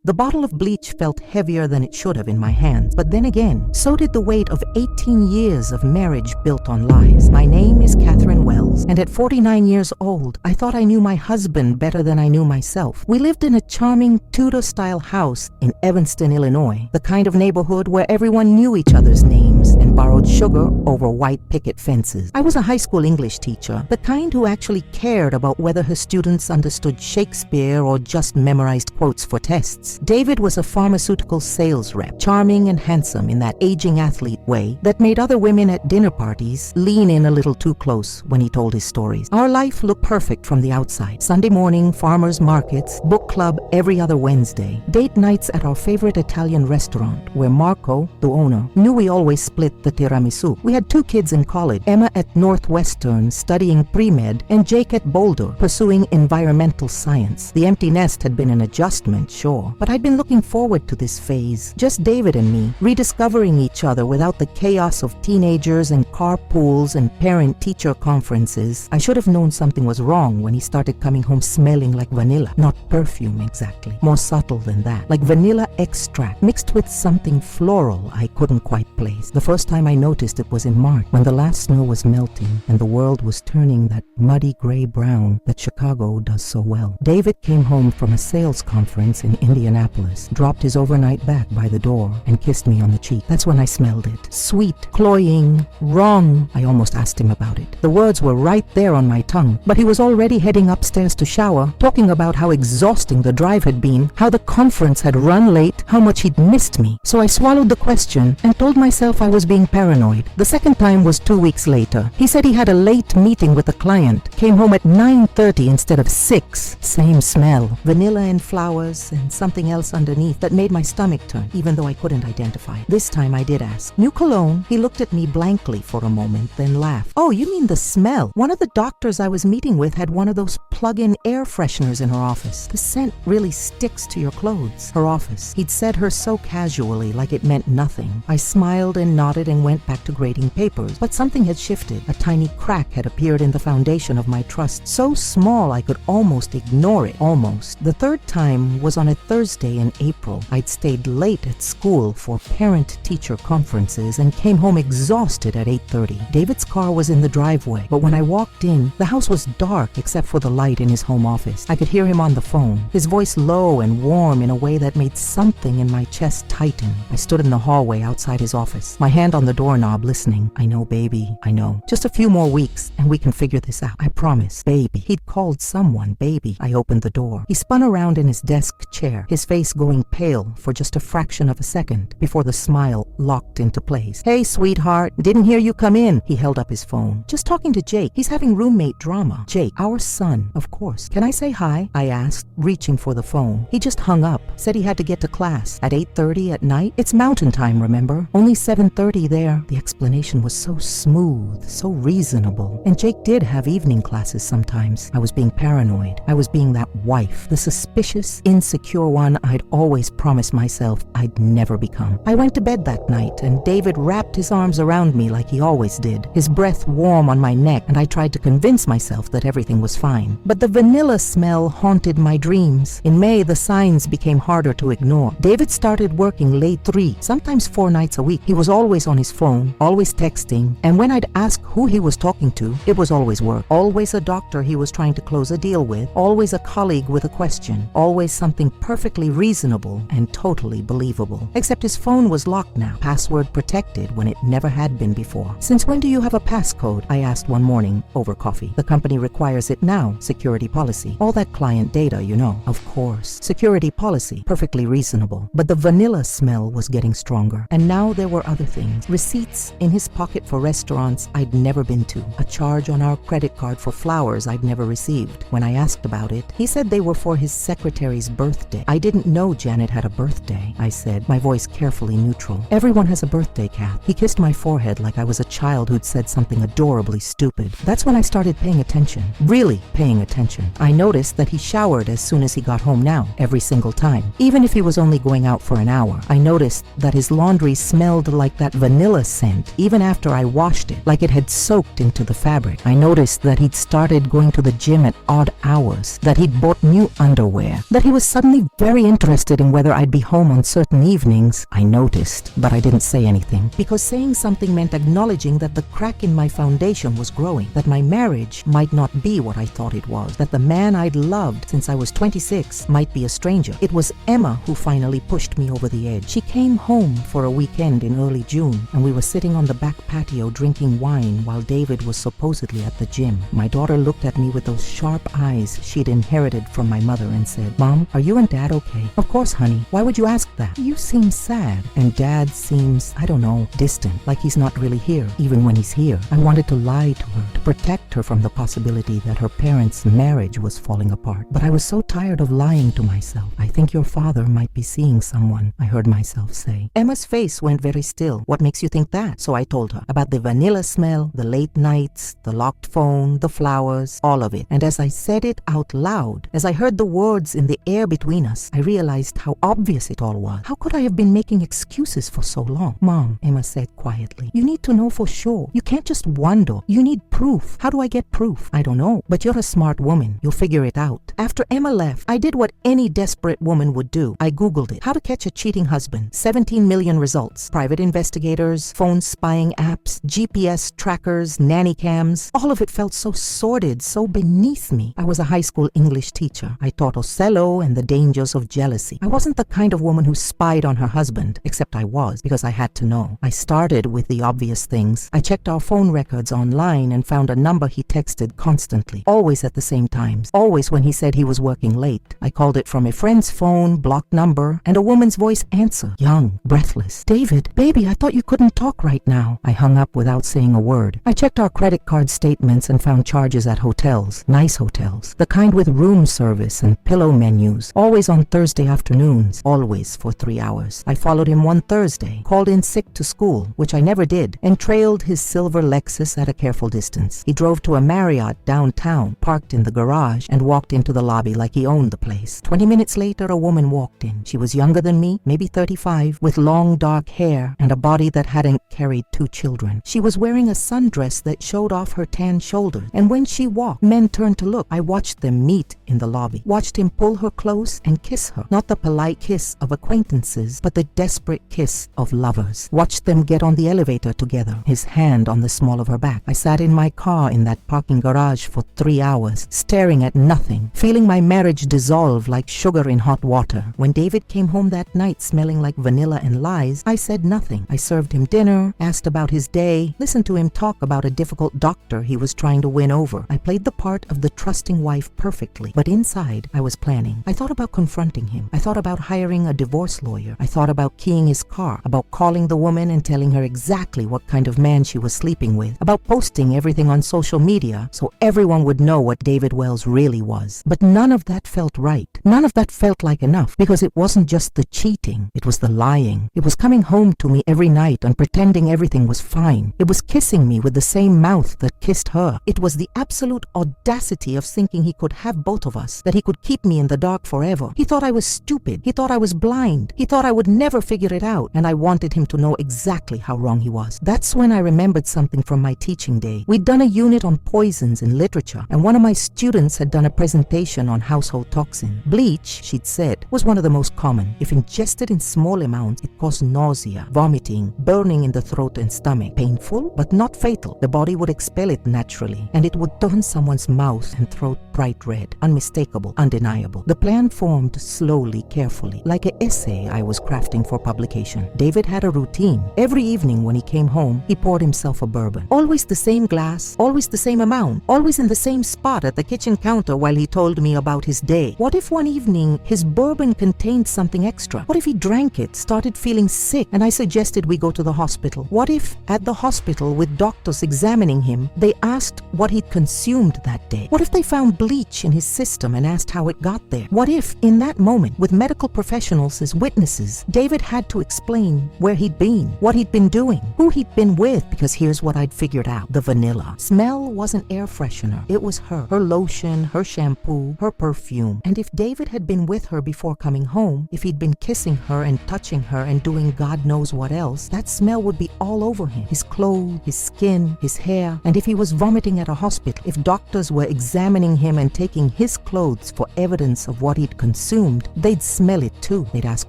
The bottle of bleach felt heavier than it should have in my hands. But then again, so did the weight of 18 years of marriage built on lies. My name is Catherine Wells, and at 49 years old, I thought I knew my husband better than I knew myself. We lived in a charming Tudor-style house in Evanston, Illinois, the kind of neighborhood where everyone knew each other's names and borrowed sugar over white picket fences. I was a high school English teacher, the kind who actually cared about whether her students understood Shakespeare or just memorized quotes for tests. David was a pharmaceutical sales rep, charming and handsome in that aging athlete way that made other women at dinner parties lean in a little too close when he told his stories. Our life looked perfect from the outside. Sunday morning, farmers markets, book club every other Wednesday, date nights at our favorite Italian restaurant where Marco, the owner, knew we always split the tiramisu. We had 2 kids in college, Emma at Northwestern studying pre-med and Jake at Boulder pursuing environmental science. The empty nest had been an adjustment, sure, but I'd been looking forward to this phase. Just David and me, rediscovering each other without the chaos of teenagers and carpools and parent-teacher conferences. I should have known something was wrong when he started coming home smelling like vanilla. Not perfume exactly, more subtle than that, like vanilla extract mixed with something floral I couldn't quite place. The first time I noticed it was in March, when the last snow was melting and the world was turning that muddy gray-brown that Chicago does so well. David came home from a sales conference in Indianapolis, dropped his overnight bag by the door, and kissed me on the cheek. That's when I smelled it. Sweet, cloying, wrong. I almost asked him about it. The words were right there on my tongue, but he was already heading upstairs to shower, talking about how exhausting the drive had been, how the conference had run late, how much he'd missed me. So I swallowed the question and told myself I was being paranoid. The second time was 2 weeks later. He said he had a late meeting with a client, came home at 9:30 instead of 6. Same smell, vanilla and flowers and something else underneath that made my stomach turn, even though I couldn't identify it. This time I did ask. New cologne? He looked at me blankly for a moment, then laughed. Oh, you mean the smell? One of the doctors I was meeting with had one of those plug-in air fresheners in her office. The scent really sticks to your clothes. Her office. He'd said her so casually, like it meant nothing. I smiled and nodded and went back to grading papers, but something had shifted. A tiny crack had appeared in the foundation of my trust, so small I could almost ignore it. Almost. The third time was on a Thursday in April. I'd stayed late at school for parent-teacher conferences and came home exhausted at 8:30. David's car was in the driveway, but when I walked in, the house was dark except for the light in his home office. I could hear him on the phone, his voice low and warm in a way that made something in my chest tighten. I stood in the hallway outside his office, my hand on the doorknob listening. I know, baby, I know. Just a few more weeks and we can figure this out. I promise, baby. He'd called someone, baby. I opened the door. He spun around in his desk chair, his face going pale for just a fraction of a second before the smile locked into place. Hey, sweetheart, didn't hear you come in. He held up his phone. Just talking to Jake. He's having roommate drama. Jake, our son, of course. Can I say hi? I asked, reaching for the phone. He just hung up, said he had to get to class at 8:30 at night. It's mountain time, remember? Only 7:30 there. The explanation was so smooth, so reasonable. And Jake did have evening classes sometimes. I was being paranoid. I was being that wife, the suspicious, insecure one I'd always promised myself I'd never become. I went to bed that night and David wrapped his arms around me like he always did, his breath warm on my neck, and I tried to convince myself that everything was fine. But the vanilla smell haunted my dreams. In May, the signs became harder to ignore. David started working late 3, sometimes 4 nights a week. He was always on his phone, always texting, and when I'd ask who he was talking to, it was always work. Always a doctor he was trying to close a deal with, always a colleague with a question, always something perfectly reasonable and totally believable. Except his phone was locked now, password protected when it never had been before. Since when do you have a passcode? I asked one morning over coffee. The company requires it now, security policy. All that client data, you know. Of course. Security policy, perfectly reasonable. But the vanilla smell was getting stronger. And now there were other things. Receipts in his pocket for restaurants I'd never been to. A charge on our credit card for flowers I'd never received. When I asked about it, he said they were for his secretary's birthday. I didn't know Janet had a birthday, I said, my voice carefully neutral. Everyone has a birthday, Kath. He kissed my forehead like I was a child who'd said something adorably stupid. That's when I started paying attention. Really paying attention. I noticed that he showered as soon as he got home now, every single time. Even if he was only going out for an hour. I noticed that his laundry smelled like that vanilla scent, even after I washed it, like it had soaked into the fabric. I noticed that he'd started going to the gym at odd hours, that he'd bought new underwear, that he was suddenly very very interested in whether I'd be home on certain evenings. I noticed, but I didn't say anything, because saying something meant acknowledging that the crack in my foundation was growing, that my marriage might not be what I thought it was, that the man I'd loved since I was 26 might be a stranger. It was Emma who finally pushed me over the edge. She came home for a weekend in early June, and we were sitting on the back patio drinking wine while David was supposedly at the gym. My daughter looked at me with those sharp eyes she'd inherited from my mother and said, "Mom, are you and Dad okay?" "Of course, honey. Why would you ask that?" "You seem sad." And Dad seems, I don't know, distant, like he's not really here, even when he's here. I wanted to lie to her, to protect her from the possibility that her parents' marriage was falling apart. But I was so tired of lying to myself. "I think your father might be seeing someone," I heard myself say. Emma's face went very still. "What makes you think that?" So I told her about the vanilla smell, the late nights, the locked phone, the flowers, all of it. And as I said it out loud, as I heard the words in the air between us, I realized how obvious it all was. How could I have been making excuses for so long? "Mom," Emma said quietly, "you need to know for sure. You can't just wonder. You need proof." "How do I get proof?" "I don't know, but you're a smart woman. You'll figure it out." After Emma left, I did what any desperate woman would do. I Googled it. How to catch a cheating husband. 17 million results. Private investigators, phone spying apps, GPS trackers, nanny cams. All of it felt so sordid, so beneath me. I was a high school English teacher. I taught Othello and the dangers of jealousy. I wasn't the kind of woman who spied on her husband, except I was, because I had to know. I started with the obvious things. I checked our phone records online and found a number he texted constantly, always at the same times, always when he said he was working late. I called it from a friend's phone, blocked number, and a woman's voice answered, young, breathless. "David, baby, I thought you couldn't talk right now." I hung up without saying a word. I checked our credit card statements and found charges at hotels, nice hotels, the kind with room service and pillow menus, always on Thursday afternoons, always for 3 hours. I followed him one Thursday, called in sick to school, which I never did, and trailed his silver Lexus at a careful distance. He drove to a Marriott downtown, parked in the garage, and walked into the lobby like he owned the place. 20 minutes later, a woman walked in. She was younger than me, maybe 35, with long dark hair and a body that hadn't carried 2 children. She was wearing a sundress that showed off her tan shoulders, and when she walked, men turned to look. I watched them meet in the lobby, watched him pull her close and kiss her. Not the polite kiss of acquaintances, but the desperate kiss of lovers. Watched them get on the elevator together, his hand on the small of her back. I sat in my car in that parking garage for 3 hours, staring at nothing, feeling my marriage dissolve like sugar in hot water. When David came home that night smelling like vanilla and lies, I said nothing. I served him dinner, asked about his day, listened to him talk about a difficult doctor he was trying to win over. I played the part of the trusting wife perfectly, but inside I was planning. I thought about confronting him. I thought about hiring a divorce lawyer. I thought about keying his car, about calling the woman and telling her exactly what kind of man she was sleeping with, about posting everything on social media so everyone would know what David Wells really was. But none of that felt right. None of that felt like enough, because it wasn't just the cheating, it was the lying. It was coming home to me every night and pretending everything was fine. It was kissing me with the same mouth that kissed her. It was the absolute audacity of thinking he could have both of us, that he could keep me in the dark forever. He thought I was stupid. He thought I was blind. He thought I would never figure it out, and I wanted him to know exactly how wrong he was. That's when I remembered something from my teaching day. We'd done a unit on poisons in literature, and one of my students had done a presentation on household toxin. Bleach, she'd said, was one of the most common. If ingested in small amounts, it caused nausea, vomiting, burning in the throat and stomach. Painful, but not fatal. The body would expel it naturally, and it would turn someone's mouth and throat bright red, unmistakable, undeniable. The plan formed slowly, carefully, like an essay I was crafting for publication. David had a routine. Every evening when he came home, he poured himself a bourbon. Always the same glass, always the same amount, always in the same spot at the kitchen counter while he told me about his day. What if one evening his bourbon contained something extra? What if he drank it, started feeling sick, and I suggested we go to the hospital? What if, at the hospital with doctors examining him, they asked what he'd consumed that day? What if they found bleach in his system and asked how it got there? What if, in that moment, with medical professionals as witnesses, David had to explain where he'd been, what he'd been doing, who he'd been with? Because here's what I'd figured out. The vanilla smell wasn't air freshener. It was her. Her lotion, her shampoo, her perfume. And if David had been with her before coming home, if he'd been kissing her and touching her and doing God knows what else, that smell would be all over him. His clothes, his skin, his hair. And if he was vomiting at a hospital, if doctors were examining him and taking his clothes for evidence of what he'd consumed, assumed they'd smell it too. They'd ask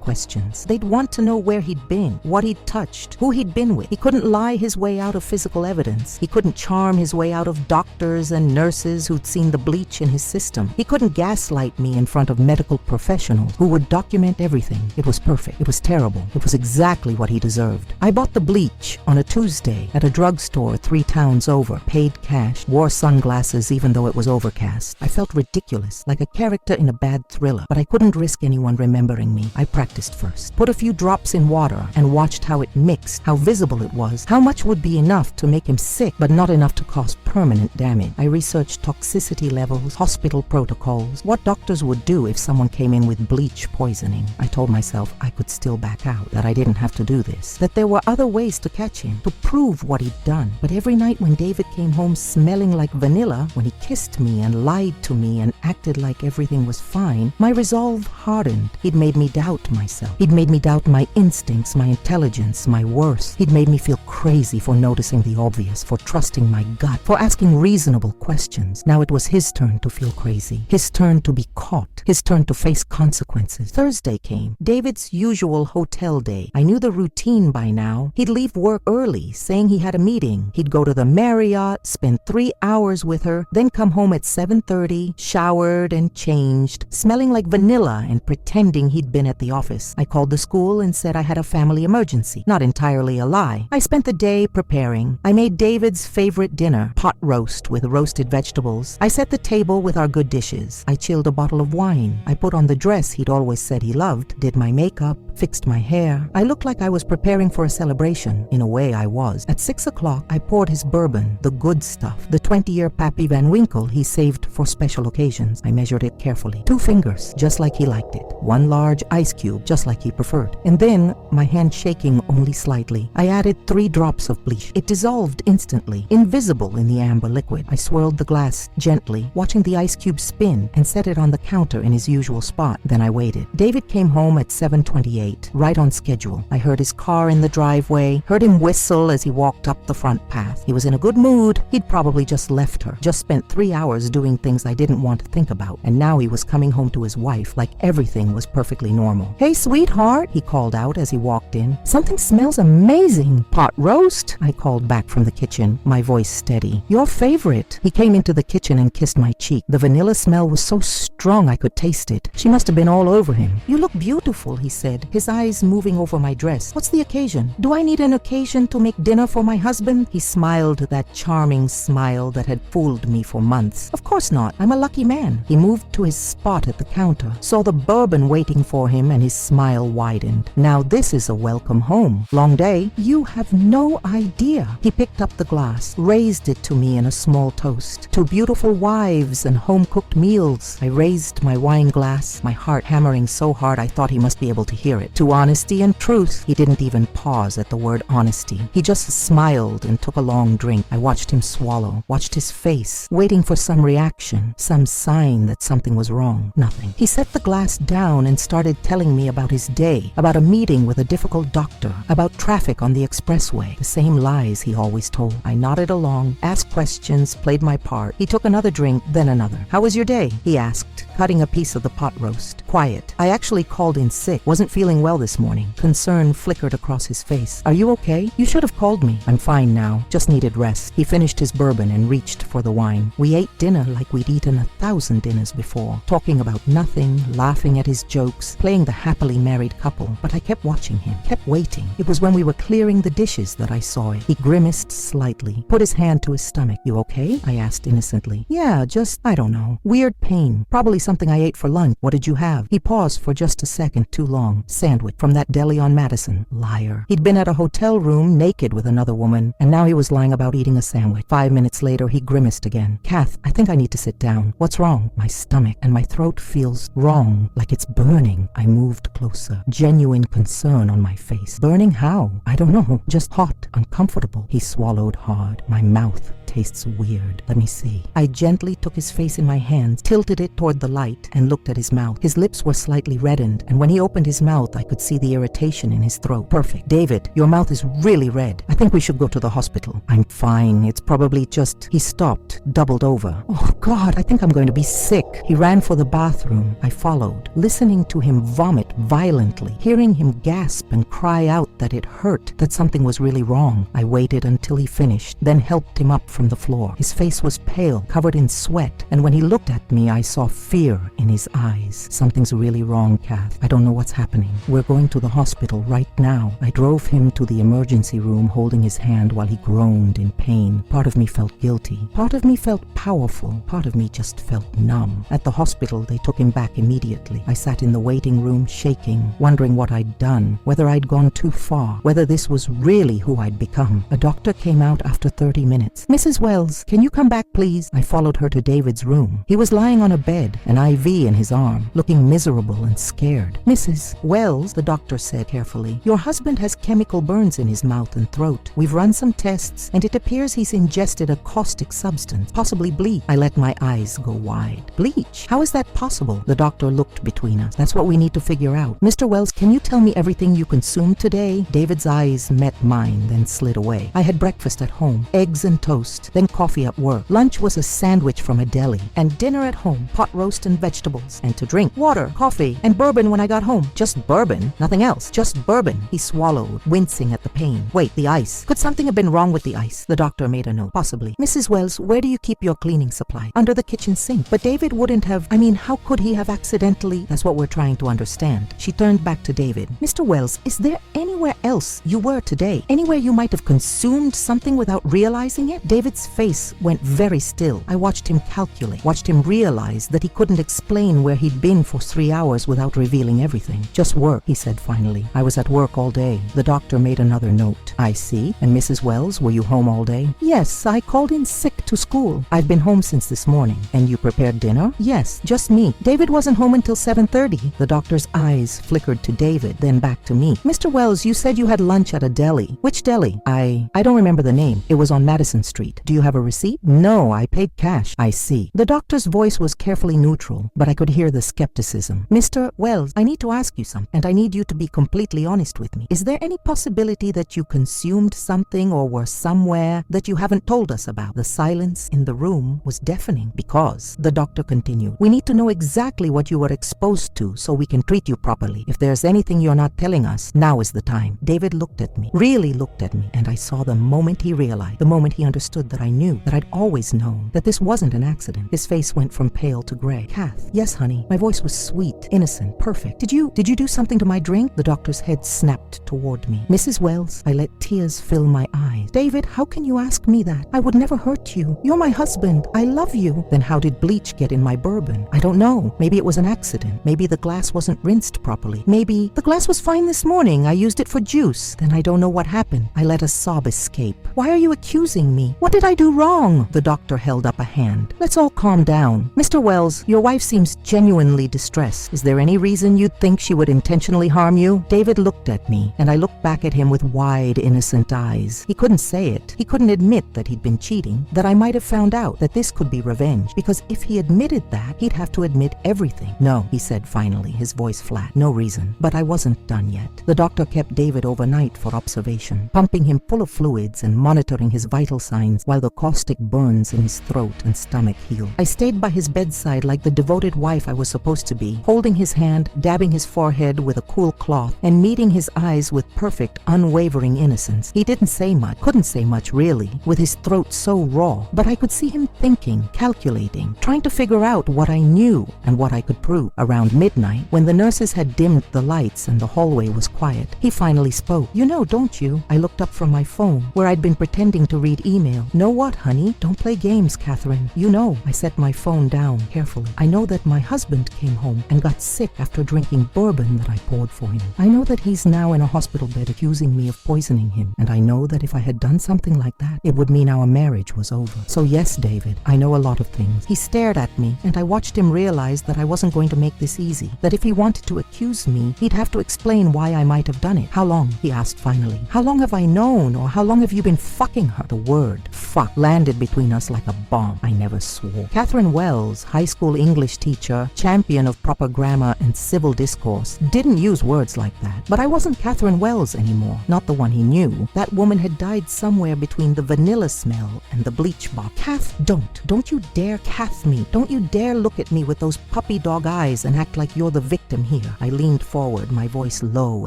questions. They'd want to know where he'd been, what he'd touched, who he'd been with. He couldn't lie his way out of physical evidence. He couldn't charm his way out of doctors and nurses who'd seen the bleach in his system. He couldn't gaslight me in front of medical professionals who would document everything. It was perfect. It was terrible. It was exactly what he deserved. I bought the bleach on a Tuesday at a drugstore 3 towns over, paid cash, wore sunglasses even though it was overcast. I felt ridiculous, like a character in a bad thriller, but I couldn't risk anyone remembering me. I practiced first. Put a few drops in water and watched how it mixed, how visible it was, how much would be enough to make him sick, but not enough to cause permanent damage. I researched toxicity levels, hospital protocols, what doctors would do if someone came in with bleach poisoning. I told myself I could still back out, that I didn't have to do this, that there were other ways to catch him, to prove what he'd done. But every night when David came home smelling like vanilla, when he kissed me and lied to me and acted like everything was fine, my resolve hardened. He'd made me doubt myself. He'd made me doubt my instincts, my intelligence, my worth. He'd made me feel crazy for noticing the obvious, for trusting my gut, for asking reasonable questions. Now it was his turn to feel crazy, his turn to be caught, his turn to face consequences. Thursday came, David's usual hotel day. I knew the routine by now. He'd leave work early, saying he had a meeting. He'd go to the Marriott, spend 3 hours with her, then come home at 7:30, showered and changed, smelling like vanilla and pretending he'd been at the office. I called the school and said I had a family emergency. Not entirely a lie. I spent the day preparing. I made David's favorite dinner, pot roast with roasted vegetables. I set the table with our good dishes. I chilled a bottle of wine. I put on the dress he'd always said he loved, did my makeup, fixed my hair. I looked like I was preparing for a celebration. In a way, I was. At 6 o'clock, I poured his bourbon, the good stuff, the 20-year Pappy Van Winkle he saved for special occasions. I measured it carefully. 2 fingers, just like he liked it. 1 large ice cube, just like he preferred. And then, my hand shaking only slightly, I added 3 drops of bleach. It dissolved instantly, invisible in the amber liquid. I swirled the glass gently, watching the ice cube spin, and set it on the counter in his usual spot. Then I waited. David came home at 7:28, right on schedule. I heard his car in the driveway, heard him whistle as he walked up the front path. He was in a good mood. He'd probably just left her, just spent 3 hours doing things I didn't want to think about, and now he was coming home to his wife like everything was perfectly normal. "Hey, sweetheart," he called out as he walked in. "Something smells amazing. Pot roast?" I called back from the kitchen, my voice steady. "Your favorite." He came into the kitchen and kissed my cheek. The vanilla smell was so strong I could taste it. She must have been all over him. "You look beautiful," he said, his eyes moving over my dress. "What's the occasion? Do I need an occasion to make dinner for my husband?" He smiled that charming smile that had fooled me for months. "Of course not. I'm a lucky man." He moved to his spot at the counter, saw the bourbon waiting for him, and his smile widened. "Now this is a welcome home. Long day?" "You have no idea." He picked up the glass, raised it to me in a small toast. "To beautiful wives and home-cooked meals." I raised my wine glass, my heart hammering so hard I thought he must be able to hear it. "To honesty and truth." He didn't even pause at the word honesty. He just smiled and took a long drink. I watched him swallow, watched his face, waiting for some reaction, some sign that something was wrong. Nothing. He set the glass down and started telling me about his day, about a meeting with a difficult doctor, about traffic on the expressway, the same lies he always told. I nodded along, asked questions, played my part. He took another drink, then another. "How was your day?" he asked, cutting a piece of the pot roast. "Quiet. I actually called in sick. Wasn't feeling well this morning." Concern flickered across his face. "Are you okay? You should have called me." "I'm fine now. Just needed rest." He finished his bourbon and reached for the wine. We ate dinner like we'd eaten 1,000 dinners before, talking about nothing, laughing at his jokes, playing the happily married couple. But I kept watching him, kept waiting. It was when we were clearing the dishes that I saw it. He grimaced slightly, put his hand to his stomach. "You okay?" I asked innocently. "Yeah, just, I don't know. Weird pain. Probably something I ate for lunch." "What did you have?" He paused for just a second too long. "Sandwich from that deli on Madison." Liar. He'd been at a hotel room naked with another woman, and now he was lying about eating a sandwich. 5 minutes later, he grimaced again. "Kath, I think I need to sit down." "What's wrong?" "My stomach and my throat feels wrong, like it's burning." I moved closer, genuine concern on my face. "Burning how?" "I don't know. Just hot, uncomfortable." He swallowed hard, my mouth tastes weird. Let me see. I gently took his face in my hands, tilted it toward the light, and looked at his mouth. His lips were slightly reddened, and when he opened his mouth, I could see the irritation in his throat. Perfect. David, your mouth is really red. I think we should go to the hospital. I'm fine. It's probably just... He stopped, doubled over. Oh, God, I think I'm going to be sick. He ran for the bathroom. I followed, listening to him vomit violently, hearing him gasp and cry out that it hurt, that something was really wrong. I waited until he finished, then helped him up from the floor. His face was pale, covered in sweat, and when he looked at me, I saw fear in his eyes. Something's really wrong, Kath. I don't know what's happening. We're going to the hospital right now. I drove him to the emergency room, holding his hand while he groaned in pain. Part of me felt guilty. Part of me felt powerful. Part of me just felt numb. At the hospital, they took him back immediately. I sat in the waiting room, shaking, wondering what I'd done, whether I'd gone too far, whether this was really who I'd become. A doctor came out after 30 minutes. Mrs. Wells, can you come back, please? I followed her to David's room. He was lying on a bed, an IV in his arm, looking miserable and scared. Mrs. Wells, the doctor said carefully, your husband has chemical burns in his mouth and throat. We've run some tests, and it appears he's ingested a caustic substance, possibly bleach. I let my eyes go wide. Bleach? How is that possible? The doctor looked between us. That's what we need to figure out. Mr. Wells, can you tell me everything you consumed today? David's eyes met mine, then slid away. I had breakfast at home, eggs and toast, then coffee at work. Lunch was a sandwich from a deli, and dinner at home, pot roast and vegetables. And to drink, water, coffee, and bourbon when I got home. Just bourbon, nothing else, just bourbon. He swallowed, wincing at the pain. Wait, the ice. Could something have been wrong with the ice? The doctor made a note. Possibly. Mrs. Wells, where do you keep your cleaning supply? Under the kitchen sink. But David wouldn't have, how could he have accidentally? That's what we're trying to understand. She turned back to David. Mr. Wells, is there anywhere else you were today? Anywhere you might have consumed something without realizing it? David's face went very still. I watched him calculate, watched him realize that he couldn't explain where he'd been for 3 hours without revealing everything. Just work, he said finally. I was at work all day. The doctor made another note. I see. And Mrs. Wells, were you home all day? Yes, I called in sick to school. I've been home since this morning. And you prepared dinner? Yes, just me. David wasn't home until 7:30. The doctor's eyes flickered to David, then back to me. Mr. Wells, you said you had lunch at a deli. Which deli? I don't remember the name. It was on Madison Street. Do you have a receipt? No, I paid cash. I see. The doctor's voice was carefully neutral, but I could hear the skepticism. Mr. Wells, I need to ask you something, and I need you to be completely honest with me. Is there any possibility that you consumed something or were somewhere that you haven't told us about? The silence in the room was deafening because, the doctor continued, we need to know exactly what you were exposed to so we can treat you properly. If there's anything you're not telling us, now is the time. David looked at me, really looked at me, and I saw the moment he realized, the moment he understood that I knew, that I'd always known, that this wasn't an accident. His face went from pale to gray. Kath, yes, honey. My voice was sweet, innocent, perfect. Did you do something to my drink? The doctor's head snapped toward me. Mrs. Wells, I let tears fill my eyes. David, how can you ask me that? I would never hurt you. You're my husband. I love you. Then how did bleach get in my bourbon? I don't know. Maybe it was an accident. Maybe the glass wasn't rinsed properly. Maybe the glass was fine this morning. I used it for juice. Then I don't know what happened. I let a sob escape. Why are you accusing me? What did I do wrong? The doctor held up a hand. Let's all calm down. Mr. Wells, your wife seems genuinely distressed. Is there any reason you'd think she would intentionally harm you? David looked at me, and I looked back at him with wide, innocent eyes. He couldn't say it. He couldn't admit that he'd been cheating, that I might have found out, that this could be revenge, because if he admitted that, he'd have to admit everything. No, he said finally, his voice flat. No reason. But I wasn't done yet. The doctor kept David overnight for observation, pumping him full of fluids and monitoring his vital signs while the caustic burns in his throat and stomach healed. I stayed by his bedside like the devoted wife I was supposed to be, holding his hand, dabbing his forehead with a cool cloth, and meeting his eyes with perfect, unwavering innocence. He didn't say much, couldn't say much really, with his throat so raw, but I could see him thinking, calculating, trying to figure out what I knew and what I could prove. Around midnight, when the nurses had dimmed the lights and the hallway was quiet, he finally spoke. You know, don't you? I looked up from my phone, where I'd been pretending to read email. Know what, honey? Don't play games, Catherine. You know. I set my phone down carefully. I know that my husband came home and got sick after drinking bourbon that I poured for him. I know that he's now in a hospital bed accusing me of poisoning him, and I know that if I had done something like that, it would mean our marriage was over. So yes, David, I know a lot of things. He stared at me, and I watched him realize that I wasn't going to make this easy, that if he wanted to accuse me, he'd have to explain why I might have done it. How long? He asked finally. How long have I known, or how long have you been fucking her? The word fuck landed between us like a bomb. I never swore. Catherine Wells, high school English teacher, champion of proper grammar and civil discourse, didn't use words like that. But I wasn't Catherine Wells anymore, not the one he knew. That woman had died somewhere between the vanilla smell and the bleach box. Kath, don't you dare Kath me. Don't you dare look at me with those puppy dog eyes and act like you're the victim here. I leaned forward, my voice low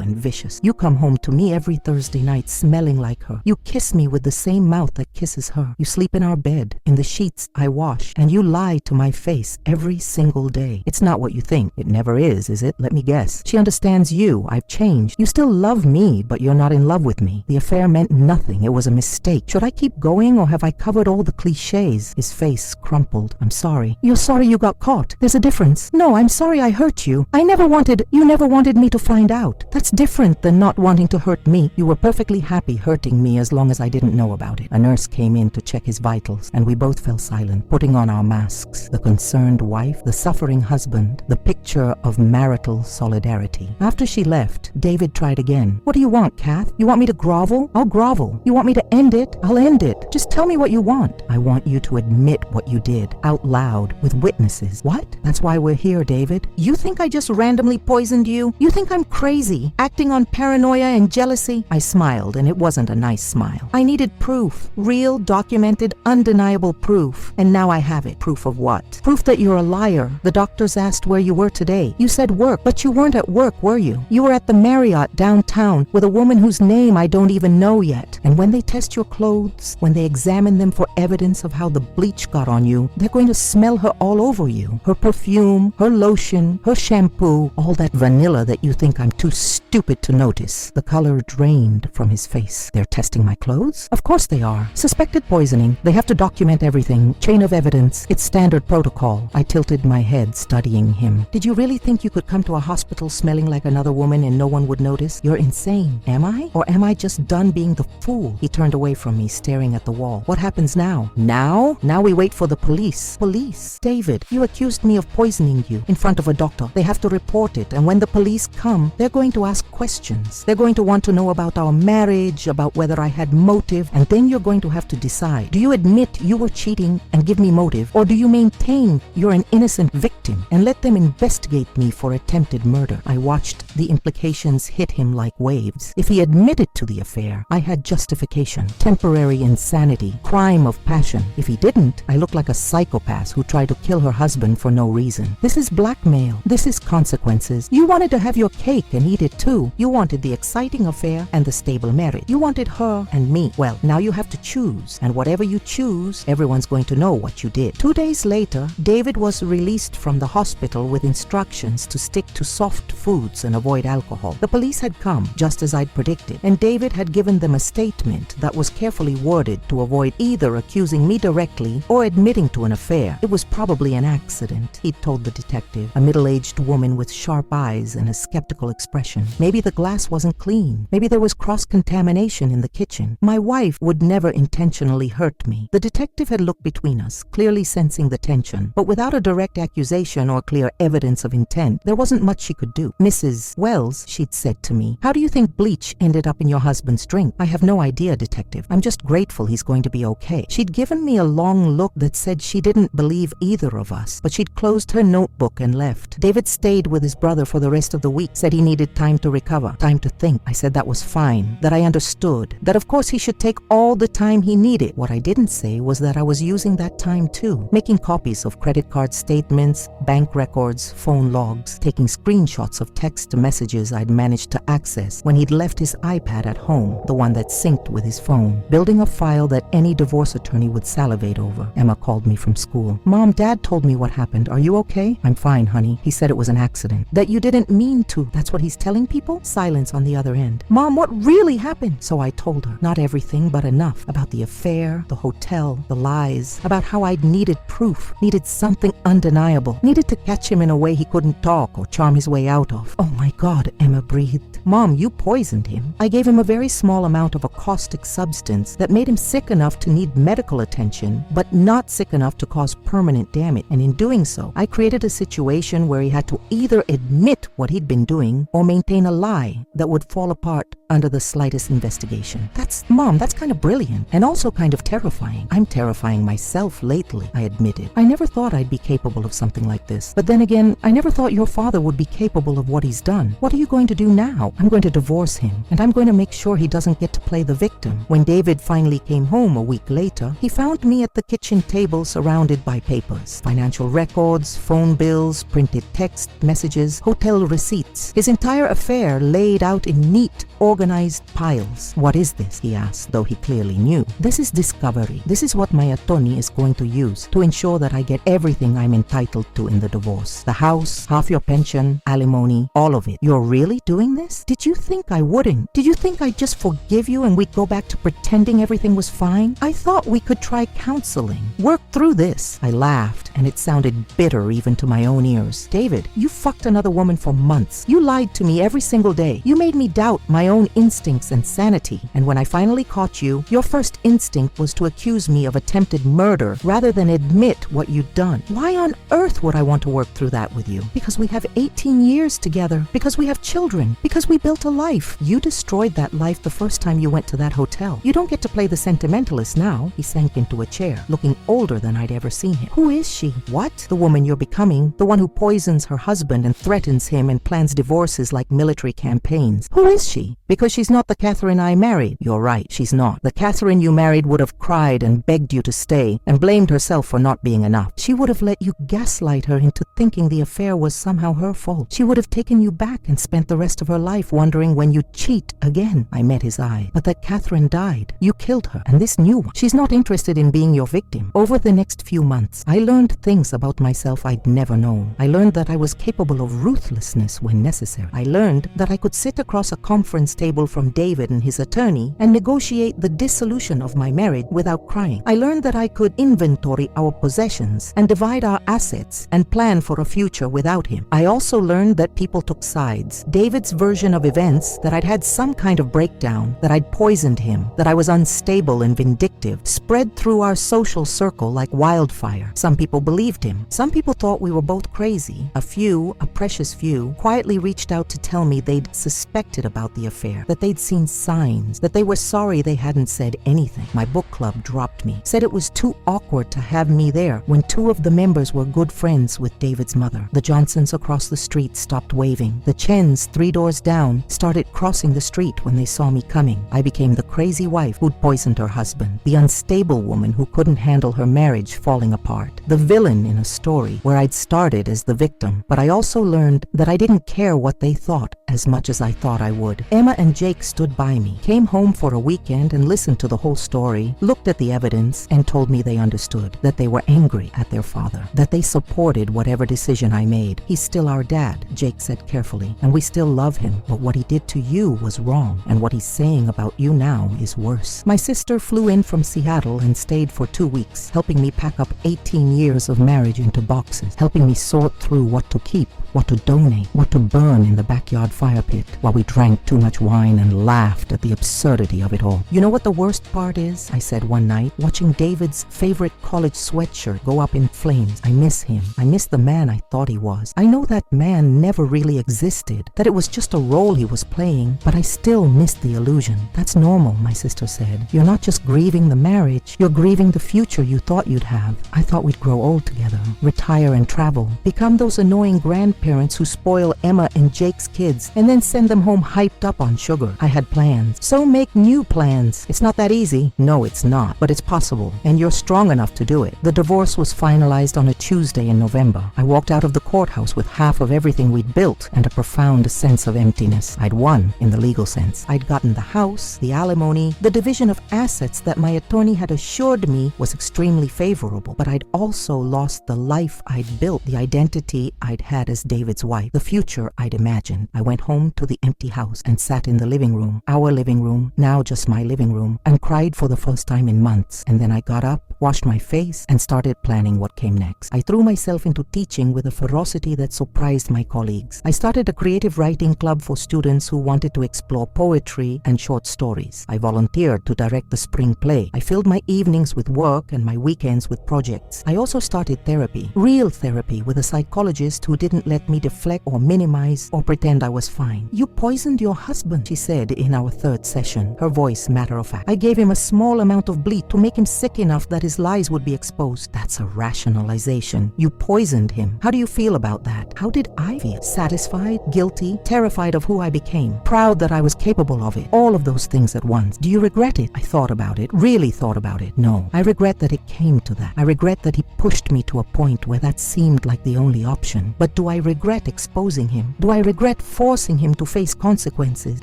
and vicious. You come home to me every Thursday night smelling like her. You kiss me with the same mouth that kisses her. You sleep in our bed, in the sheets I wash, and you lie to my face every single day. It's not what you think. It never is it? Let me guess. She understands you. I've changed. You still love me, but you're not in love with me. The affair meant nothing. It was a mistake. Should I keep going, or have I covered all the cliches? His face crumpled. I'm sorry. You're sorry you got caught. There's a difference. No, I'm sorry I hurt you. You never wanted me to find out. That's different than not wanting to hurt me. You were perfectly happy hurting me as long as I didn't know about it. A nurse came in to check his vitals, and we both fell silent, putting on our masks. The concerned wife, the suffering husband, the picture of marital solidarity. After she left, David tried again. What do you want, Kath? You want me to grovel? I'll grovel. You want me to end it? I'll end it. Just tell me what you want. I want you to admit what you did, out loud, with witnesses. What? That's why we're here, David. You think I just randomly poisoned you? You think I'm crazy, acting on paranoia and jealousy? I smiled, and it wasn't a nice smile. I needed proof. Real, documented, undeniable proof. And now I have it. Proof of what? Proof that you're a liar. The doctors asked where you were today. You said work, but you weren't at work, were you? You were at the Marriott downtown with a woman whose name I don't even know yet. And when they test your clothes, when they examine them for evidence of how the bleach got on you, they're going to smell her all over you. Her perfume, her lotion, her shampoo, all that vanilla that you think I'm too stupid to notice. The color drained from his face. They're testing my clothes? Of course they are. Suspected poisoning. They have to document everything. Chain of evidence. It's standard protocol. I tilted my head, studying him. Did you really think you could come to a hospital smelling like another woman and no one would notice? You're insane. Am I? Or am I just done being the fool? He turned away from me, staring at the wall. What happens now? Now? Now we wait for the police. Police? David, you accused me of poisoning you in front of a doctor. They have to report it, and when the police come, they're going to ask questions. They're going to want to know about our marriage, about whether I had motive, and then you're going to have to decide. Do you admit you were cheating and give me motive, or do you maintain you're an innocent victim and let them investigate me for attempted murder? I watched the implications hit him like waves. If he admitted to the affair, I had justification, temporary insanity, crime of passion. If he didn't, I looked like a psychopath who tried to kill her husband for no reason. This is blackmail. This is consequences. You wanted to have your cake and eat it too. You wanted the exciting affair and the stable marriage. You wanted her and me. Well, now you have to choose, and whatever you choose, everyone's going to know what you did. 2 days later, David was released from the hospital with instructions to stick to soft foods and avoid alcohol. The police had come, just as I'd predicted, and David had given them a statement that was carefully worded to avoid either accusing me directly or admitting to an affair. It was probably an accident, he'd told the detective, a middle-aged woman with sharp eyes and a skeptical expression. Maybe the glass wasn't clean. Maybe there was cross-contamination in the kitchen. My wife would never intentionally hurt me. The detective had looked between us, clearly sensing the tension, but without a direct accusation or clear evidence of intent, there wasn't much she could do. Mrs. Wells, she'd said to me, how do you think bleach ended up in your husband's drink? I have no idea, detective. I'm just grateful he's going to be okay. She'd given me a long look that said she didn't believe either of us, but she'd closed her notebook and left. David stayed with his brother for the rest of the week, said he needed time to recover, time to think. I said that was fine, that I understood, that of course he should take all the time he needed. What I didn't say was that I was using that time too, making copies of credit card statements, bank records, phone logs, taking screenshots of text messages I'd managed to access when he'd left his iPad at home, the one that synced with his phone, building a file that any divorce attorney would salivate over. Emma called me from school. Mom, Dad told me what happened. Are you okay? I'm fine, honey. He said it was an accident. That you didn't mean to. That's what he's telling people? Silence on the other end. Mom, what really happened? So I told her. Not everything, but enough. About the affair, the hotel, the lies. About how I'd needed proof. Needed something undeniable. Needed to catch him in a way he couldn't talk or charm his way out of. Oh my God, Emma breathed. Mom, you poisoned him. I gave him a very small amount of a caustic substance that made him sick enough to need medical attention, but not sick enough to cause permanent damage. And in doing so, I created a situation where he had to either admit what he'd been doing or maintain a lie that would fall apart under the slightest investigation. Mom, that's kind of brilliant. And also also kind of terrifying. I'm terrifying myself lately, I admitted. I never thought I'd be capable of something like this. But then again, I never thought your father would be capable of what he's done. What are you going to do now? I'm going to divorce him, and I'm going to make sure he doesn't get to play the victim. When David finally came home a week later, he found me at the kitchen table surrounded by papers. Financial records, phone bills, printed text messages, hotel receipts. His entire affair laid out in neat, organized piles. What is this? He asked, though he clearly knew. This is discovery. This is what my attorney is going to use to ensure that I get everything I'm entitled to in the divorce. The house, half your pension, alimony, all of it. You're really doing this? Did you think I wouldn't? Did you think I'd just forgive you and we'd go back to pretending everything was fine? I thought we could try counseling. Work through this. I laughed, and it sounded bitter even to my own ears. David, you fucked another woman for months. You lied to me every single day. You made me doubt my own instincts and sanity. And when I finally caught you, your first instinct was to accuse me of attempted murder rather than admit what you'd done. Why on earth would I want to work through that with you? Because we have 18 years together. Because we have children. Because we built a life. You destroyed that life the first time you went to that hotel. You don't get to play the sentimentalist now. He sank into a chair, looking older than I'd ever seen him. Who is she? What? The woman you're becoming. The one who poisons her husband and threatens him and plans divorces like military campaigns. Who is she? Because she's not the Catherine I married. You're right, she's not. The Catherine you married would have cried and begged you to stay and blamed herself for not being enough. She would have let you gaslight her into thinking the affair was somehow her fault. She would have taken you back and spent the rest of her life wondering when you'd cheat again. I met his eye. But that Catherine died. You killed her. And this new one, she's not interested in being your victim. Over the next few months, I learned things about myself I'd never known. I learned that I was capable of ruthlessness when necessary. I learned that I could sit across a conference table from David and his attorney and negotiate the dissolution of my marriage without crying. I learned that I could inventory our possessions and divide our assets and plan for a future without him. I also learned that people took sides. David's version of events, that I'd had some kind of breakdown, that I'd poisoned him, that I was unstable and vindictive, spread through our social circle like wildfire. Some people believed him. Some people thought we were both crazy. A few, a precious few, quietly reached out to tell me they'd suspected about the affair, that they'd seen signs, that they were sorry they hadn't said anything. My book club dropped me, said it was too awkward to have me there when two of the members were good friends with David's mother. The Johnsons across the street stopped waving. The Chens 3 doors down started crossing the street when they saw me coming. I became the crazy wife who'd poisoned her husband, the unstable woman who couldn't handle her marriage falling apart, the villain in a story where I'd started as the victim. But I also learned that I didn't care what they thought as much as I thought I would. Emma and Jake stood by me, came home for a weekend and listened to the whole story, looked at the evidence and told me they understood, that they were angry at their father, that they supported whatever decision I made. He's still our dad, Jake said carefully, and we still love him, but what he did to you was wrong, and what he's saying about you now is worse. My sister flew in from Seattle and stayed for 2 weeks, helping me pack up 18 years of marriage into boxes, helping me sort through what to keep, what to donate, what to burn in the backyard fire pit, while we drank too much wine and laughed at the absurdity of it all. You know what the worst part is? I said one night, watching David's favorite college sweatshirt go up in flames. I miss him. I miss the man I thought he was. I know that man never really existed, that it was just a role he was playing, but I still miss the illusion. That's normal, my sister said. You're not just grieving the marriage, you're grieving the future you thought you'd have. I thought we'd grow old together, retire and travel, become those annoying grandparents who spoil Emma and Jake's kids and then send them home hyped up on sugar. I had plans. So make new plans. It's not that easy. No, it's not, but it's possible, and you're strong enough to do it. The divorce was finalized on a Tuesday in November. I walked out of the courthouse with half of everything we'd built and a profound sense of emptiness. I'd won in the legal sense. I'd gotten the house, the alimony, the division of assets that my attorney had assured me was extremely favorable, but I'd also lost the life I'd built, the identity I'd had as David's wife, the future I'd imagined. I went home to the empty house and sat in the living room, our living room, now just my living room, and cried for the first time in months. And then I got up, washed my face, and started planning what came next. I threw myself into teaching with a ferocity that surprised my colleagues. I started a creative writing club for students who wanted to explore poetry and short stories. I volunteered to direct the spring play. I filled my evenings with work and my weekends with projects. I also started therapy, real therapy, with a psychologist who didn't let me deflect or minimize or pretend I was fine. You poisoned your husband, she said in our third session, her voice matter of fact. I gave him a small amount of bleach to make him sick enough that his lies would be exposed. That's a rationalization. You poisoned him. How do you feel about that? How did I feel? Satisfied? Guilty? Terrified of who I became? Proud that I was capable of it? All of those things at once. Do you regret it? I thought about it. Really thought about it. No. I regret that it came to that. I regret that he pushed me to a point where that seemed like the only option. But do I regret exposing him? Do I regret forcing him to face consequences?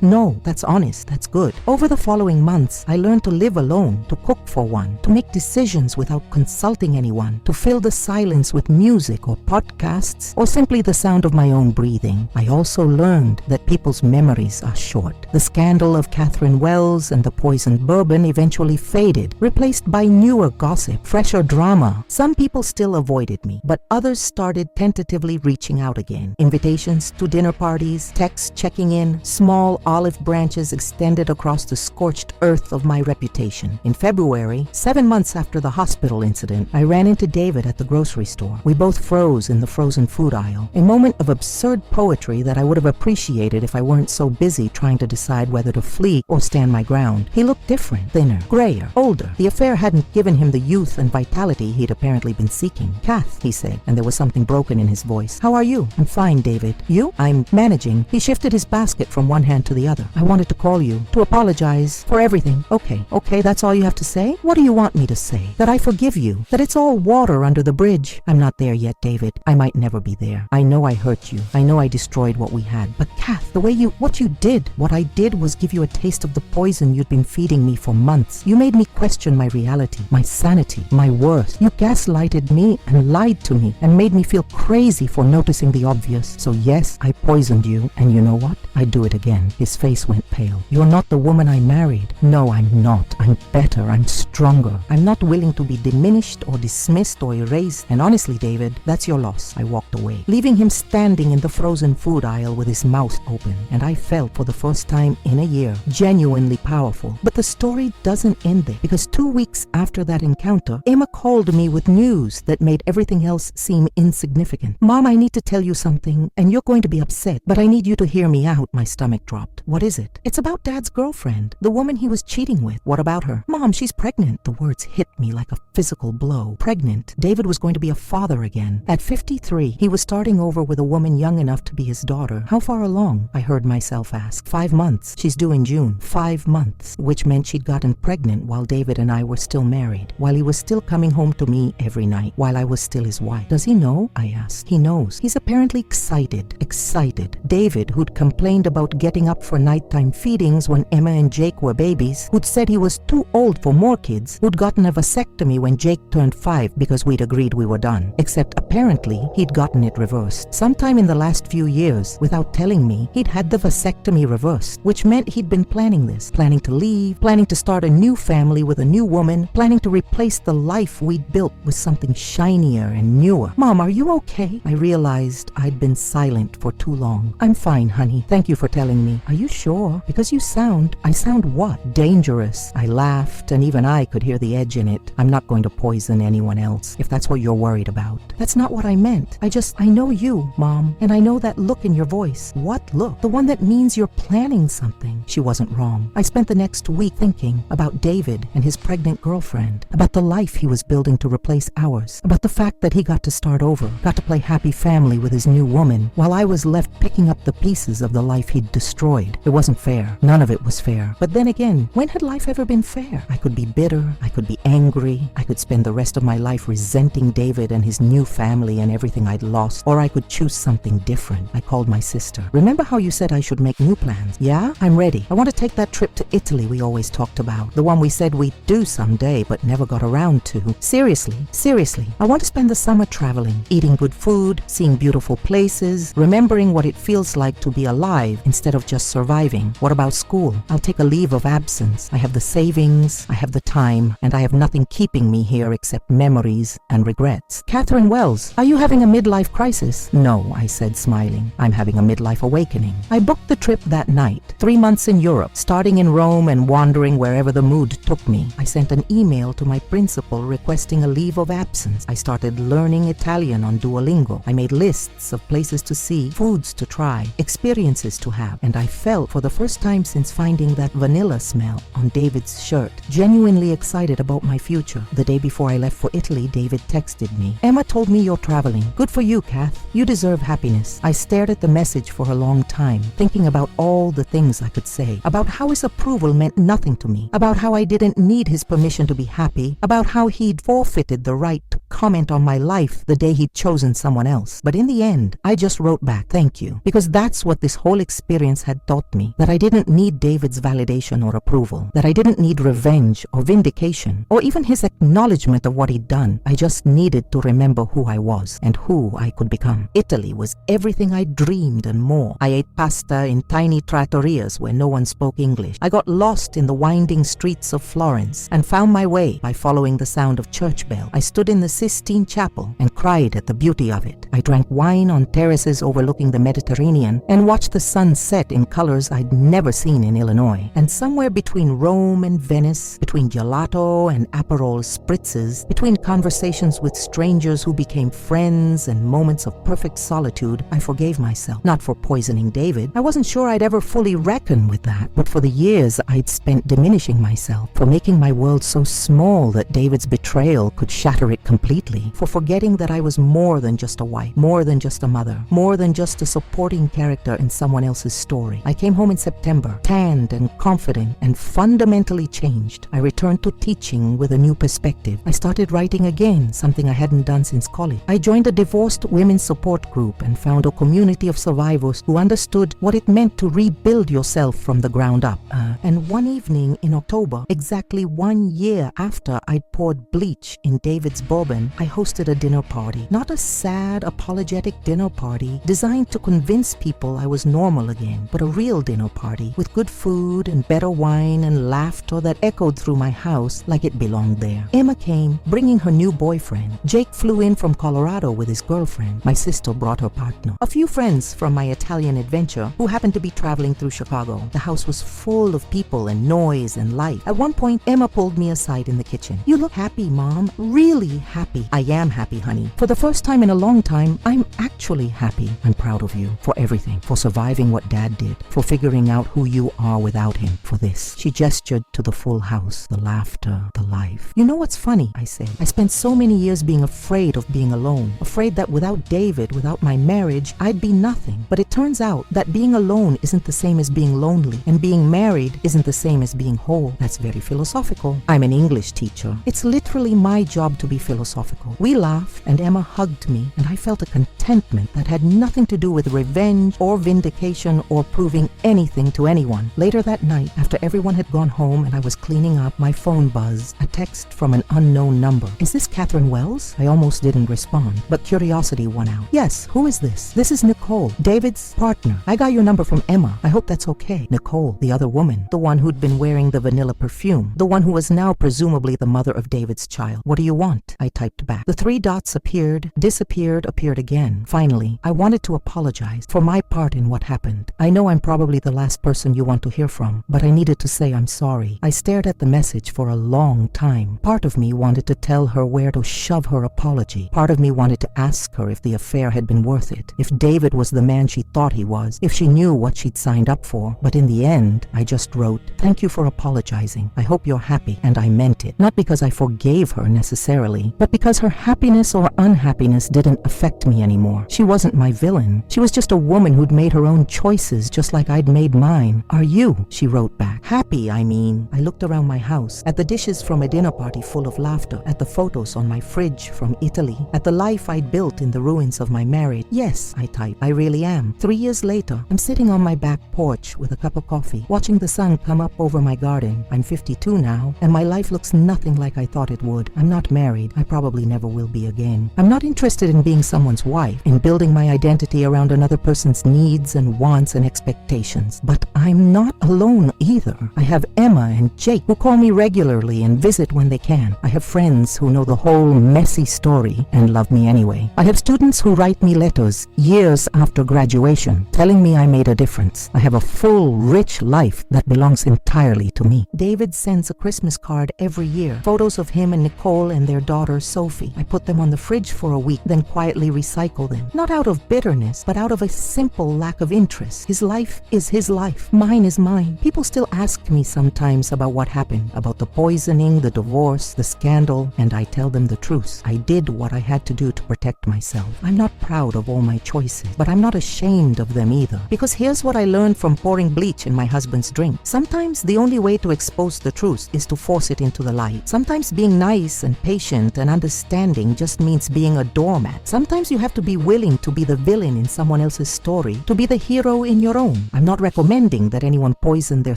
No. That's honest. That's good. Over the following months, I learned to live alone, to cook for one, to make decisions without consulting anyone, to fill the silence with music or podcasts, or simply the sound of my own breathing. I also learned that people's memories are short. The scandal of Catherine Wells and the poisoned bourbon eventually faded, replaced by newer gossip, fresher drama. Some people still avoided me, but others started tentatively reaching out again. Invitations to dinner parties, texts checking in, small olive branches extended across the scorched earth of my reputation. In February, 7 months after the hospital incident, I ran into David at the grocery store. We both froze in the frozen food aisle, a moment of absurd poetry that I would have appreciated if I weren't so busy trying to decide whether to flee or stand my ground. He looked different, thinner, grayer, older. The affair hadn't given him the youth and vitality he'd apparently been seeking. "Kath," he said, and there was something broken in his voice. "How are you?" "I'm fine, David." "You?" "I'm managing." He shifted his basket from one hand to the other. "I wanted to call you, to apologize for everything." Okay, that's all you have to say? What do you want me to say? That I forgive you? That it's all water under the bridge? I'm not there yet, David. I might never be there. I know I hurt you. I know I destroyed what we had. But Kath, what I did was give you a taste of the poison you'd been feeding me for months. You made me question my reality, my sanity, my worth. You gaslighted me and lied to me and made me feel crazy for noticing the obvious. So yes, I poisoned you, and you know what? I'd do it again. His face went pale. You're not the woman I married. No, I'm not. I'm better. I'm stronger. I'm not willing to be diminished or dismissed or erased. And honestly, David, that's your loss. I walked away, leaving him standing in the frozen food aisle with his mouth open. And I felt for the first time in a year, genuinely powerful. But the story doesn't end there, because 2 weeks after that encounter, Emma called me with news that made everything else seem insignificant. "Mom, I need to tell you something, and you're going to be upset, but I need you to hear me out." My stomach dropped. "What is it?" "It's about Dad's girlfriend, the woman he was cheating with." "What about her?" "Mom, she's pregnant." The words hit me like a physical blow. Pregnant. David was going to be a father again. At 53, he was starting over with a woman young enough to be his daughter. How far along? I heard myself ask. 5 months. She's due in June. 5 months. Which meant she'd gotten pregnant while David and I were still married. While he was still coming home to me every night. While I was still his wife. Does he know? I asked. He knows. He's apparently excited. David, who'd complained about getting up for nighttime feedings when Emma and Jake were babies, who'd said he was too old for more kids, who'd gotten a vasectomy when Jake turned 5 because we'd agreed we were done. Except apparently, he'd gotten it reversed. Sometime in the last few years, without telling me, he'd had the vasectomy reversed, which meant he'd been planning this, planning to leave, planning to start a new family with a new woman, planning to replace the life we'd built with something shinier and newer. "Mom, are you okay?" I realized I'd been silent for too long. "I'm fine, honey. Thank you for telling me." "Are you sure? Because I sound what? Dangerous." I laughed, and even I could hear the edge in it. "I'm not going to poison anyone else, if that's what you're worried about." "That's not what I meant. I know you, Mom, and I know that look in your voice." "What look?" "The one that means you're planning something." She wasn't wrong. I spent the next week thinking about David and his pregnant girlfriend, about the life he was building to replace ours, about the fact that he got to start over, got to play happy family with his new woman, while I was left picking up the pieces of the life he'd destroyed. It wasn't fair. None of it was fair. But then again, when had life ever been fair? I could be bitter. I could be angry. I could spend the rest of my life resenting David and his new family and everything I'd lost. Or I could choose something different. I called my sister. "Remember how you said I should make new plans?" "Yeah, I'm ready. I want to take that trip to Italy we always talked about. The one we said we'd do someday but never got around to. Seriously. I want to spend the summer traveling, eating good food, seeing beautiful places, remembering what it feels like to be alive instead of just surviving. What about school? I'll take a leave of absence. I have the savings, I have the time, and I have nothing keeping me here except memories and regrets." "Catherine Wells, are you having a midlife crisis?" "No," I said, smiling. "I'm having a midlife awakening." I booked the trip that night. 3 months in Europe, starting in Rome and wandering wherever the mood took me. I sent an email to my principal requesting a leave of absence. I started learning Italian on Duolingo. I made lists of places to see, foods to try, experiences wishes to have, and I felt for the first time since finding that vanilla smell on David's shirt, genuinely excited about my future. The day before I left for Italy, David texted me. Emma told me you're traveling. Good for you, Kath. You deserve happiness. I stared at the message for a long time, thinking about all the things I could say, about how his approval meant nothing to me, about how I didn't need his permission to be happy, about how he'd forfeited the right to comment on my life the day he'd chosen someone else. But in the end, I just wrote back, thank you, because that's what this whole experience had taught me, that I didn't need David's validation or approval, that I didn't need revenge or vindication, or even his acknowledgement of what he'd done. I just needed to remember who I was and who I could become. Italy was everything I dreamed and more. I ate pasta in tiny trattorias where no one spoke English. I got lost in the winding streets of Florence and found my way by following the sound of church bell. I stood in the Sistine Chapel and cried at the beauty of it. I drank wine on terraces overlooking the Mediterranean and watched the sun set in colors I'd never seen in Illinois. And somewhere between Rome and Venice, between gelato and Aperol spritzes, between conversations with strangers who became friends and moments of perfect solitude, I forgave myself. Not for poisoning David. I wasn't sure I'd ever fully reckon with that, but for the years I'd spent diminishing myself, for making my world so small that David's betrayal could shatter it completely, for forgetting that I was more than just a wife, more than just a mother, more than just a supporting character in someone else's story. I came home in September, tanned and confident and fundamentally changed. I returned to teaching with a new perspective. I started writing again, something I hadn't done since college. I joined a divorced women's support group and found a community of survivors who understood what it meant to rebuild yourself from the ground up. And one evening in October, exactly 1 year after I'd poured bleach in David's bourbon, I hosted a dinner party. Not a sad, apologetic dinner party designed to convince people I was normal again, but a real dinner party with good food and better wine and laughter that echoed through my house like it belonged there. Emma came, bringing her new boyfriend. Jake flew in from Colorado with his girlfriend. My sister brought her partner. A few friends from my Italian adventure who happened to be traveling through Chicago. The house was full of people and noise and light. At one point, Emma pulled me aside in the kitchen. You look happy, Mom. Really happy. I am happy, honey. For the first time in a long time, I'm actually happy. I'm proud of you for everything, for surviving what Dad did, for figuring out who you are without him, for this. She gestured to the full house, the laughter, the life. You know what's funny? I said. I spent so many years being afraid of being alone, afraid that without David, without my marriage, I'd be nothing. But it turns out that being alone isn't the same as being lonely, and being married isn't the same as being whole. That's very philosophical. I'm an English teacher. It's literally my job to be philosophical. We laughed, and Emma hugged me, and I felt a contentment that had nothing to do with revenge or vindication or proving anything to anyone. Later that night, after everyone had gone home and I was cleaning up, my phone buzzed. A text from an unknown number. Is this Catherine Wells? I almost didn't respond, but curiosity won out. Yes, who is this? This is Nicole, David's partner. I got your number from Emma. I hope that's okay. Nicole, the other woman, the one who'd been wearing the vanilla perfume, the one who was now presumably the mother of David's child. What do you want? I typed back. The 3 dots appeared, disappeared, appeared again. Finally, I wanted to apologize for my part in what happened. I know I'm probably the last person you want to hear from, but I needed to say I'm sorry. I stared at the message for a long time. Part of me wanted to tell her where to shove her apology. Part of me wanted to ask her if the affair had been worth it, if David was the man she thought he was, if she knew what she'd signed up for. But in the end, I just wrote, thank you for apologizing. I hope you're happy, and I meant it. Not because I forgave her necessarily, but because her happiness or unhappiness didn't affect me anymore. She wasn't my villain. She was just a woman who'd made her own choices just like I'd made mine. Are you? She wrote back. Happy, I mean. I looked around my house, at the dishes from a dinner party full of laughter, at the photos on my fridge from Italy, at the life I'd built in the ruins of my marriage. Yes, I typed, I really am. 3 years later, I'm sitting on my back porch with a cup of coffee, watching the sun come up over my garden. I'm 52 now, and my life looks nothing like I thought it would. I'm not married. I probably never will be again. I'm not interested in being someone's wife, in building my identity around another person's needs and wants and expectations. But I'm not alone either. I have Emma and Jake who call me regularly and visit when they can. I have friends who know the whole messy story and love me anyway. I have students who write me letters years after graduation telling me I made a difference. I have a full, rich life that belongs entirely to me. David sends a Christmas card every year. Photos of him and Nicole and their daughter Sophie. I put them on the fridge for a week, then quietly recycle them. Not out of bitterness, but out of a simple lack of interest. His life is his life. Mine is mine. People still ask me sometimes about what happened, about the poisoning, the divorce, the scandal, and I tell them the truth. I did what I had to do to protect myself. I'm not proud of all my choices, but I'm not ashamed of them either. Because here's what I learned from pouring bleach in my husband's drink. Sometimes the only way to expose the truth is to force it into the light. Sometimes being nice and patient and understanding just means being a doormat. Sometimes you have to be willing to be the villain in someone else's story, to be the hero in your own. I'm not recommending that anyone poison their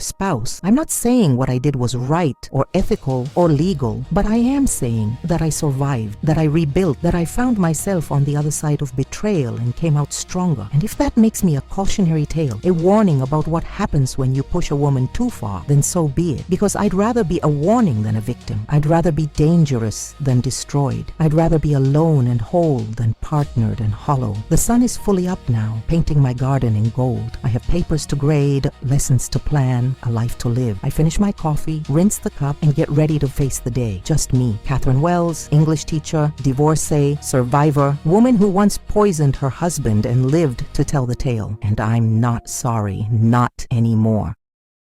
spouse. I'm not saying what I did was right or ethical or legal, but I am saying that I survived, that I rebuilt, that I found myself on the other side of betrayal and came out stronger. And if that makes me a cautionary tale, a warning about what happens when you push a woman too far, then so be it. Because I'd rather be a warning than a victim. I'd rather be dangerous than destroyed. I'd rather be alone and whole than partnered and hollow. The sun is fully up now, painting my garden in gold. I have papers to grade, lessons to plan, a life to live. I finish my coffee, rinse the cup, and get ready to face the day. Just me, Catherine Wells, English teacher, divorcee, survivor, woman who once poisoned her husband and lived to tell the tale. And I'm not sorry, not anymore.